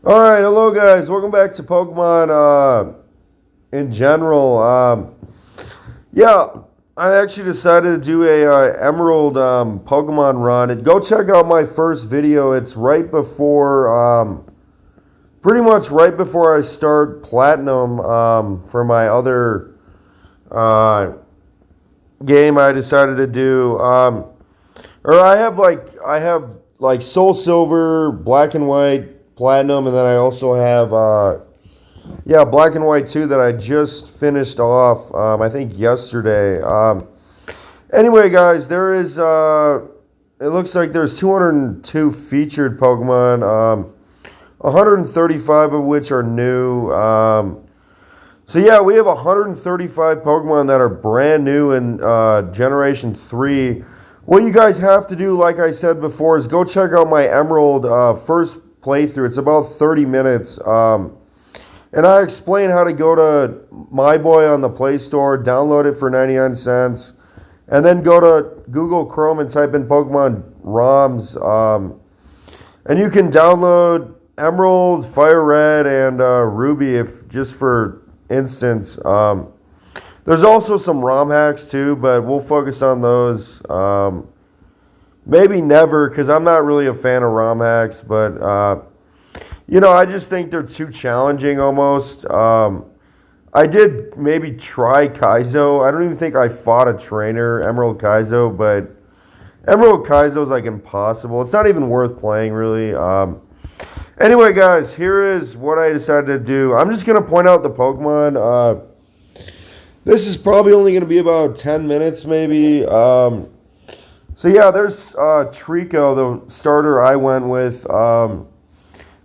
All right, hello guys. Welcome back to Pokemon in general. Yeah, I actually decided to do a Emerald Pokemon run. And go check out my first video. It's right before, pretty much right before I start Platinum for my other uh, game I decided to do. Or I have like Soul Silver, Black and White, Platinum, and then I also have Black and White 2 that I just finished off. I think yesterday. Anyway, guys, there is. It looks like there's 202 featured Pokemon. 135 of which are new. So yeah, we have 135 Pokemon that are brand new in Generation 3. What you guys have to do, like I said before, is go check out my Emerald first playthrough. It's about 30 minutes. And I explain how to go to MyBoy on the Play Store, download it for 99 cents, and then go to Google Chrome and type in Pokemon ROMs. And you can download Emerald, Fire Red, and Ruby if just for instance. There's also some ROM hacks too, but we'll focus on those. Maybe never, because I'm not really a fan of ROM hacks, but I just think they're too challenging almost. I did maybe try Kaizo. I don't even think I fought a trainer, Emerald Kaizo, but Emerald Kaizo is like impossible. It's not even worth playing, really. Anyway, guys, here is what I decided to do. I'm just going to point out the Pokemon. This is probably only going to be about 10 minutes, maybe. So, yeah, there's Trico, the starter I went with.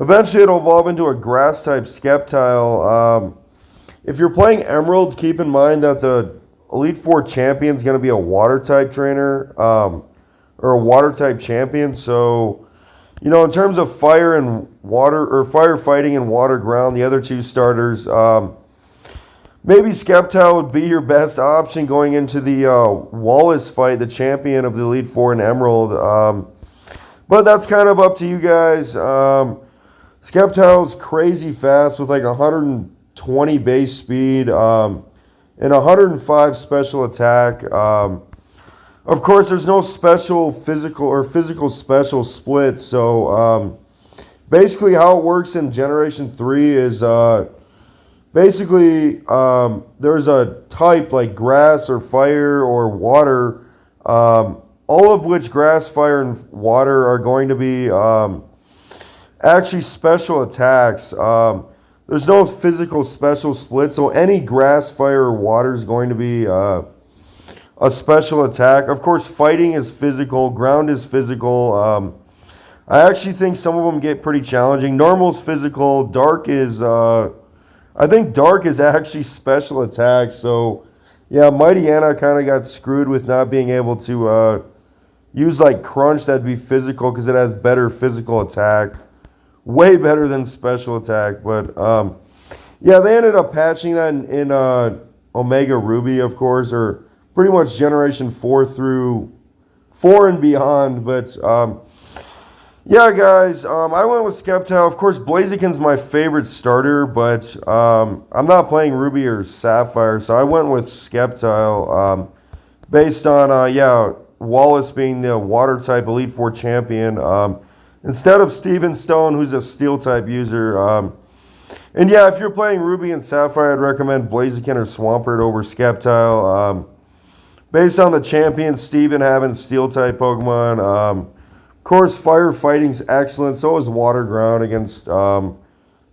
Eventually, it'll evolve into a Grass-type Sceptile. If you're playing Emerald, keep in mind that the Elite Four champion is going to be a Water-type trainer, or a Water-type champion. So, in terms of fire and water, or firefighting and water ground, the other two starters, maybe Sceptile would be your best option going into the Wallace fight, the champion of the Elite Four in Emerald. But that's kind of up to you guys. Sceptile's crazy fast with like 120 base speed and 105 special attack. Of course, there's no special physical or physical special split. So basically how it works in Generation 3 is basically there's a type like grass or fire or water, all of which grass, fire, and water are going to be actually special attacks. There's no physical special split, so any grass, fire, or water is going to be a special attack. Of course, fighting is physical, ground is physical. I actually think some of them get pretty challenging. Normal's physical, dark is, I think dark is actually special attack. So, yeah, Mighty Anna kind of got screwed with not being able to use like Crunch. That'd be physical because it has better physical attack. Way better than special attack. But, yeah, they ended up patching that in Omega Ruby, of course, or pretty much Generation 4 through 4 and beyond. But, yeah, guys, I went with Sceptile. Of course, Blaziken's my favorite starter, but I'm not playing Ruby or Sapphire, so I went with Sceptile based on, Wallace being the Water-type Elite Four champion instead of Steven Stone, who's a Steel-type user. And, yeah, if you're playing Ruby and Sapphire, I'd recommend Blaziken or Swampert over Sceptile. Based on the champion, Steven having Steel-type Pokemon. Of course, firefighting's excellent. So is Water Ground against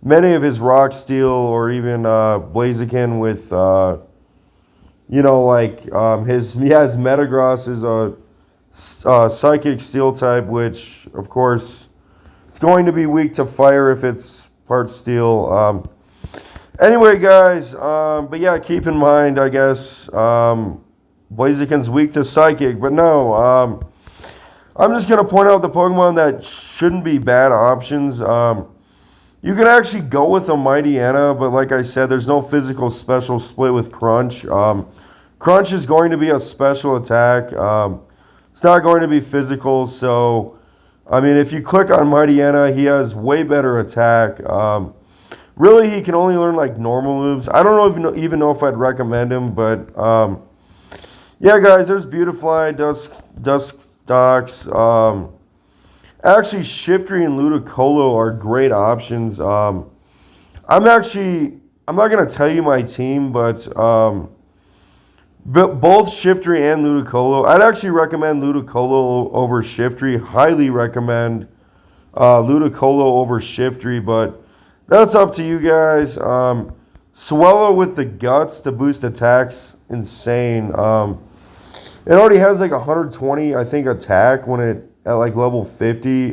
many of his Rock Steel or even Blaziken with, his Metagross is a Psychic Steel type, which, of course, it's going to be weak to fire if it's part Steel. Anyway, guys, but yeah, keep in mind, I guess, Blaziken's weak to Psychic, but no, I'm just going to point out the Pokemon that shouldn't be bad options. You can actually go with a Mighty Anna, but like I said, there's no physical special split with Crunch. Crunch is going to be a special attack. It's not going to be physical, so I mean, if you click on Mightyena, he has way better attack. Really, he can only learn like normal moves. I don't know even know if I'd recommend him, but yeah, guys, there's Beautifly, Dusk Stocks. Actually, Shiftry and Ludicolo are great options. I'm not gonna tell you my team, but both Shiftry and Ludicolo. I'd actually recommend Ludicolo over Shiftry. Highly recommend Ludicolo over Shiftry, but that's up to you guys. Swellow with the guts to boost attacks, insane. It already has like 120, I think, attack when it at like level 50.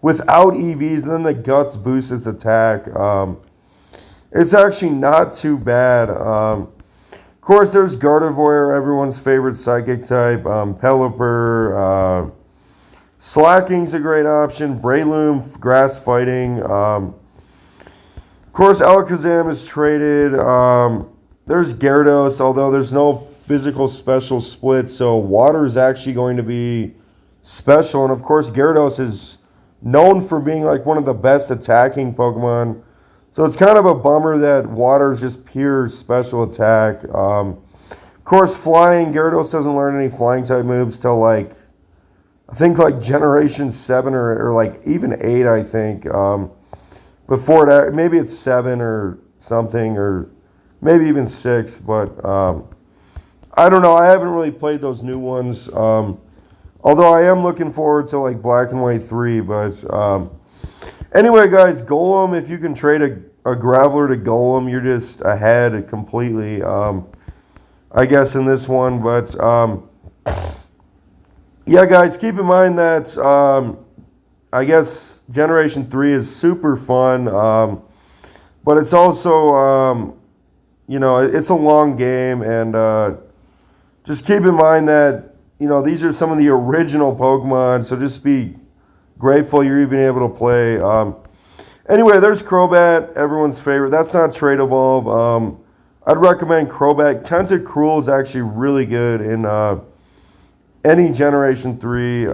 Without EVs, and then the guts boosts its attack. It's actually not too bad. Of course, there's Gardevoir, everyone's favorite psychic type. Pelipper. Slacking's a great option. Breloom, grass fighting. Of course, Alakazam is traded. There's Gyarados, although there's no physical special split, so water is actually going to be special. And of course, Gyarados is known for being like one of the best attacking Pokemon. So it's kind of a bummer that water is just pure special attack. Of course, flying, Gyarados doesn't learn any flying type moves till like, I think like Generation 7 or like even 8, I think. Before that, maybe it's 7 or something, or maybe even 6, but I don't know. I haven't really played those new ones. Although I am looking forward to like Black and White 3, but anyway, guys, Golem, if you can trade a Graveler to Golem, you're just ahead completely, I guess, in this one. But yeah, guys, keep in mind that I guess Generation 3 is super fun, but it's also, you know, it's a long game, and just keep in mind that, you know, these are some of the original Pokemon, so just be grateful you're even able to play. Anyway, there's Crobat, everyone's favorite. That's not Trade Evolve. I'd recommend Crobat. Tentacruel is actually really good in any Generation 3.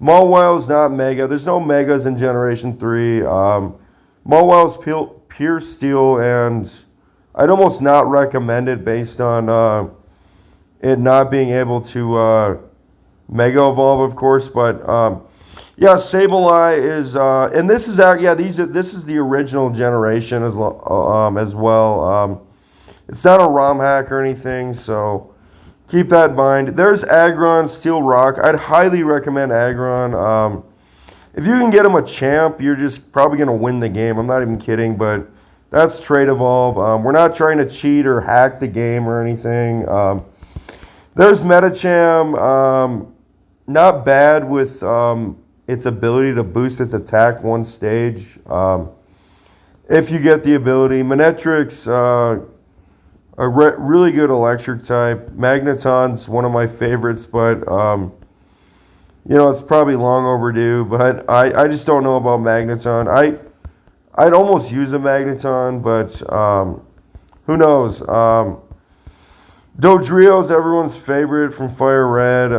Mawile not Mega. There's no Megas in Generation 3. Mawile's pure Steel, and I'd almost not recommend it based on it not being able to Mega Evolve, of course. But yeah, Sableye is, and this is this is the original generation as well. It's not a ROM hack or anything, so keep that in mind. There's Aggron, Steel Rock. I'd highly recommend Aggron. If you can get him a champ, you're just probably going to win the game. I'm not even kidding, but that's Trade Evolve. We're not trying to cheat or hack the game or anything. There's Metacham. Not bad with its ability to boost its attack one stage. If you get the ability. Manectrix, a really good electric type. Magneton's one of my favorites, but you know, it's probably long overdue. But I just don't know about Magneton. I'd almost use a Magneton, but who knows? Dodrio's everyone's favorite from Fire Red.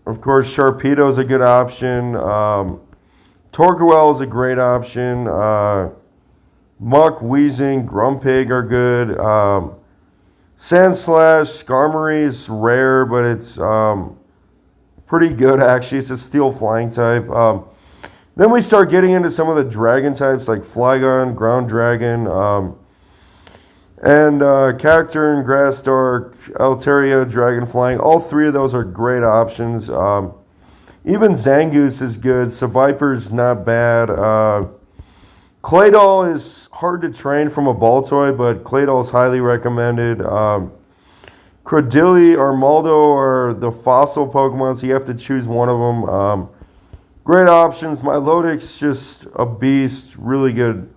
Of course, Sharpedo's a good option. Torkoal is a great option. Muck, Weezing, Grumpig are good. Sandslash, Skarmory is rare, but it's pretty good, actually. It's a steel flying type. Then we start getting into some of the dragon types like Flygon, Ground Dragon, and Cacturne, Grassdark, Altaria, Dragon Flying. All three of those are great options. Even Zangoose is good. Seviper's not bad. Claydol is hard to train from a Baltoy, but Claydol is highly recommended. Credilli or Maldo are the fossil Pokemon, so you have to choose one of them. Great options. Milotic's just a beast. Really good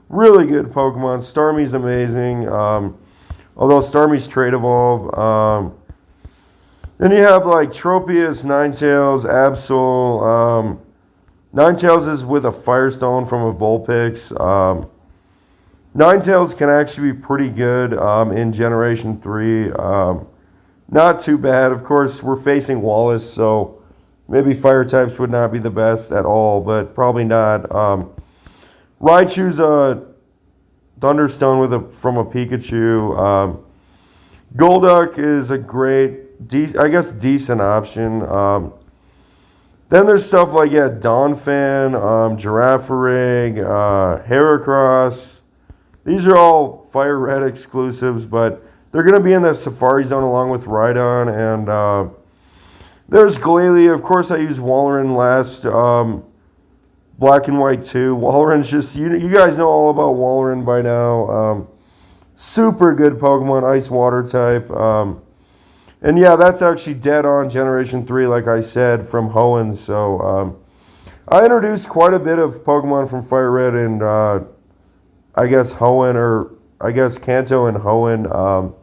Pokemon. Starmie's amazing. Although Starmie's Trade Evolve. Then you have like Tropius, Ninetales, Absol. Ninetales is with a Firestone from a Vulpix. Ninetales can actually be pretty good in Generation 3. Not too bad. Of course, we're facing Wallace, so Maybe fire types would not be the best at all, but probably not. Raichu's a Thunderstone from a Pikachu. Golduck is a great, I guess, decent option. Then there's stuff like, yeah, Donphan, Girafarig, Heracross. These are all Fire Red exclusives, but they're going to be in the Safari Zone along with Rhydon. And there's Glalie. Of course, I used Walrein last Black and White 2. Walrein's just, you guys know all about Walrein by now. Super good Pokemon, Ice Water type. And yeah, that's actually dead on Generation 3, like I said, from Hoenn. So I introduced quite a bit of Pokemon from Fire Red and I guess Hoenn, or I guess Kanto and Hoenn.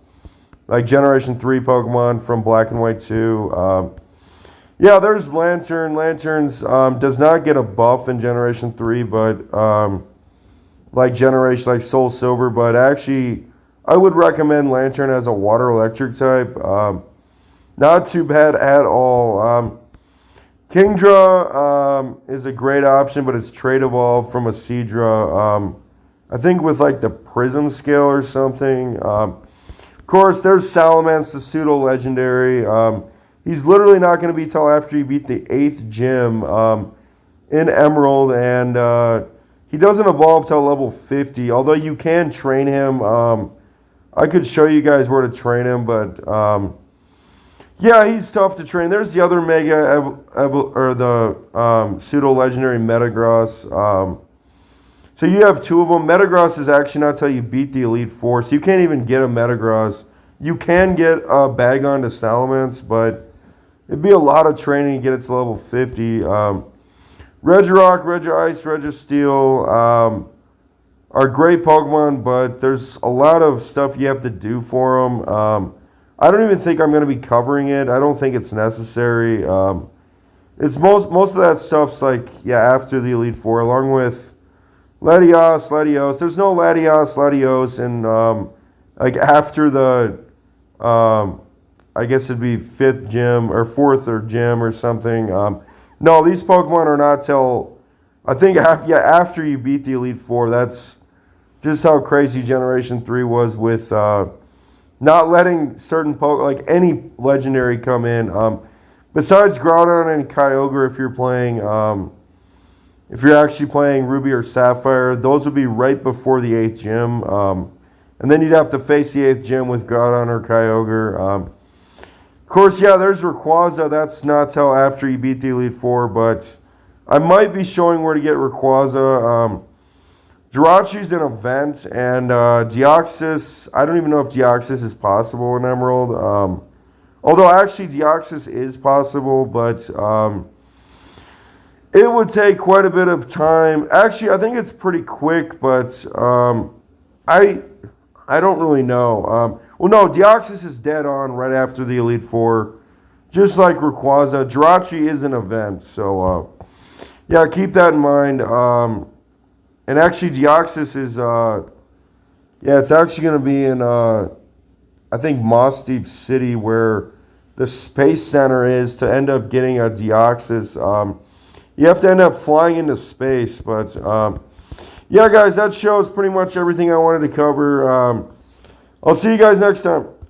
Like Generation 3 Pokemon from Black and White 2. Yeah, there's Lantern. Lanterns does not get a buff in Generation 3, but like Soul Silver. But actually, I would recommend Lantern as a Water Electric type. Not too bad at all. Kingdra is a great option, but it's Trade Evolved from a Seadra. I think with like the Prism Scale or something. Of course, there's Salamence, the pseudo legendary. He's literally not going to be till after you beat the 8th gym in Emerald, and he doesn't evolve till level 50. Although you can train him. I could show you guys where to train him, but yeah, he's tough to train. There's the other pseudo legendary Metagross. So you have two of them. Metagross is actually not till you beat the Elite Four, so you can't even get a Metagross. You can get a Bagon to Salamence, but it'd be a lot of training to get it to level 50. Regirock, Regice, Registeel are great Pokemon, but there's a lot of stuff you have to do for them. I don't even think I'm going to be covering it. I don't think it's necessary. It's most of that stuff's like, yeah, after the Elite Four, along with Latios. There's no Latios, and like after the, I guess it'd be 5th gym or 4th or gym or something. No, these Pokemon are not till, I think, after you beat the Elite Four. That's just how crazy Generation 3 was with not letting certain like any legendary come in. Besides Groudon and Kyogre, if you're actually playing Ruby or Sapphire, those would be right before the 8th gym. And then you'd have to face the 8th gym with Groudon or Kyogre. Of course, yeah, there's Rayquaza. That's not till after you beat the Elite Four, but I might be showing where to get Rayquaza. Jirachi's an event, and Deoxys, I don't even know if Deoxys is possible in Emerald. Although actually Deoxys is possible, but it would take quite a bit of time. Actually, I think it's pretty quick, but I don't really know. Well, no, Deoxys is dead on right after the Elite Four, just like Rayquaza. Jirachi is an event, so yeah, keep that in mind. And actually, Deoxys is, yeah, it's actually going to be in, I think, Moss Deep City, where the Space Center is, to end up getting a Deoxys. You have to end up flying into space, but yeah, guys, that shows pretty much everything I wanted to cover. I'll see you guys next time.